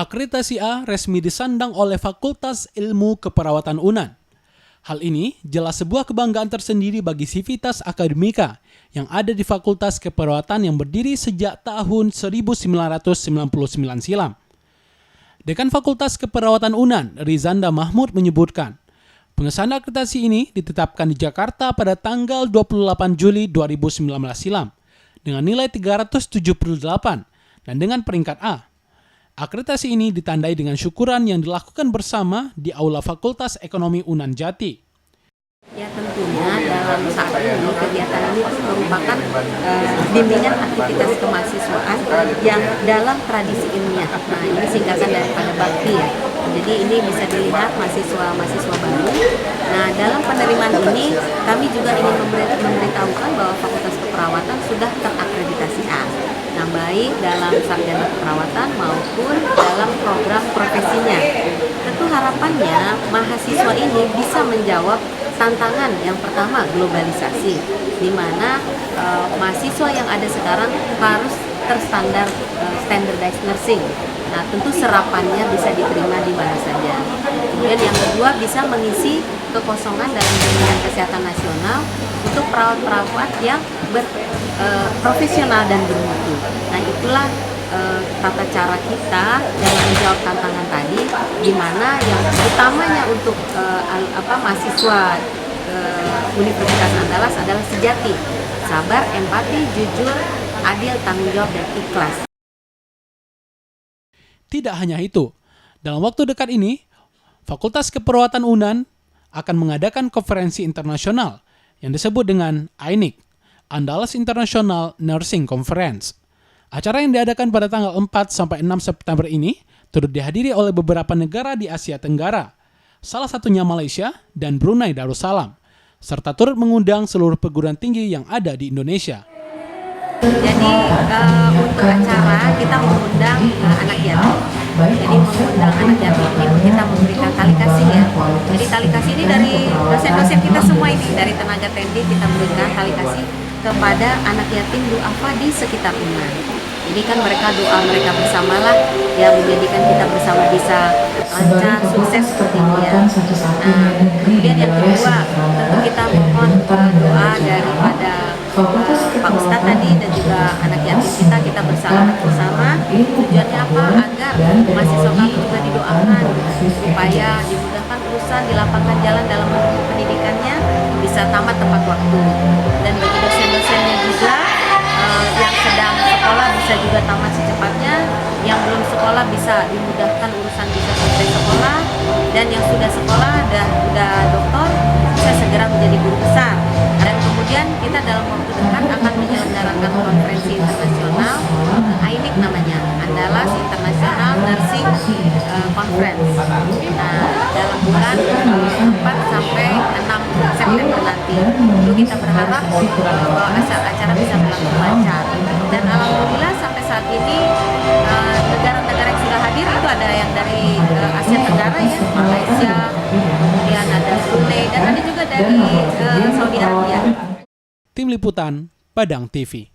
Akreditasi A resmi disandang oleh Fakultas Ilmu Keperawatan UNAN. Hal ini jelas sebuah kebanggaan tersendiri bagi Civitas Akademika yang ada di Fakultas Keperawatan yang berdiri sejak tahun 1999 silam. Dekan Fakultas Keperawatan UNAN, Rizanda Mahmud menyebutkan, pengesahan akreditasi ini ditetapkan di Jakarta pada tanggal 28 Juli 2019 silam dengan nilai 378 dan dengan peringkat A. Akreditasi ini ditandai dengan syukuran yang dilakukan bersama di Aula Fakultas Ekonomi UNAN Jati. Ya tentunya dalam saat ini kegiatan ini merupakan bimbingan aktivitas kemahasiswaan yang dalam tradisi ilmiah. Nah ini singkatan daripada bakti ya. Jadi ini bisa dilihat mahasiswa baru. Nah dalam penerimaan ini kami juga ingin memberitahukan bahwa Fakultas Keperawatan sudah terakreditasi A. Nah baik dalam sarjana keperawatan maupun dalam program profesinya. Tentu harapannya mahasiswa ini bisa menjawab tantangan yang pertama globalisasi, di mana mahasiswa yang ada sekarang harus terstandar standardized nursing. Nah tentu serapannya bisa diterima di mana saja. Kemudian yang kedua bisa mengisi kekosongan dalam jaringan kesehatan nasional untuk perawat-perawat yang profesional dan bermutu. Nah itulah tata cara kita dalam menjawab tantangan tadi, di mana yang utamanya untuk mahasiswa Universitas Andalas adalah sejati, sabar, empati, jujur, adil, tanggung jawab, dan ikhlas. Tidak hanya itu, dalam waktu dekat ini, Fakultas Keperawatan UNAN akan mengadakan konferensi internasional yang disebut dengan AINIC, Andalas International Nursing Conference. Acara yang diadakan pada tanggal 4-6 September ini turut dihadiri oleh beberapa negara di Asia Tenggara, salah satunya Malaysia dan Brunei Darussalam, serta turut mengundang seluruh perguruan tinggi yang ada di Indonesia. Jadi untuk acara kita mengundang anak yatim. Jadi mengundang anak yatim ini kita memberikan tali kasih ya. Jadi tali kasih ini dari dosen-dosen kita semua ini, dari tenaga teknik kita berikan tali kasih kepada anak yatim duafa di sekitar UNAN. Jadi kan doa mereka bersamalah yang menjadikan kita bersama bisa lancar, sukses seperti itu ya. Nah, kemudian yang kedua tentu kita mohon doa daripada Pak Ustadz tadi dan juga anak yatim kita bersalamat bersama. Tujuannya apa? Agar mahasiswa kami juga didoakan supaya dimudahkan urusan, dilapangkan jalan dalam pendidikannya, bisa tamat tepat waktu. Dan bagi dosen-dosennya juga yang sedang sekolah bisa juga tamat secepatnya, yang belum sekolah bisa dimudahkan urusan bisa selesai sekolah, dan yang sudah sekolah udah doktor bisa segera menjadi guru besar. Dan kemudian kita dalam waktu dekat akan menyelenggarakan konferensi internasional, AINIC namanya, Andalas International Nursing Conference. Nah dalam bulan 4 sampai 6 September nanti. Lalu kita berharap bahwa acara bisa berlangsung lancar. Dan alhamdulillah sampai saat ini negara-negara yang sudah hadir itu ada yang dari Asia Tenggara ya, Malaysia, kemudian ada Brunei, dan ada juga dari Saudi Arabia. Tim Liputan, Padang TV.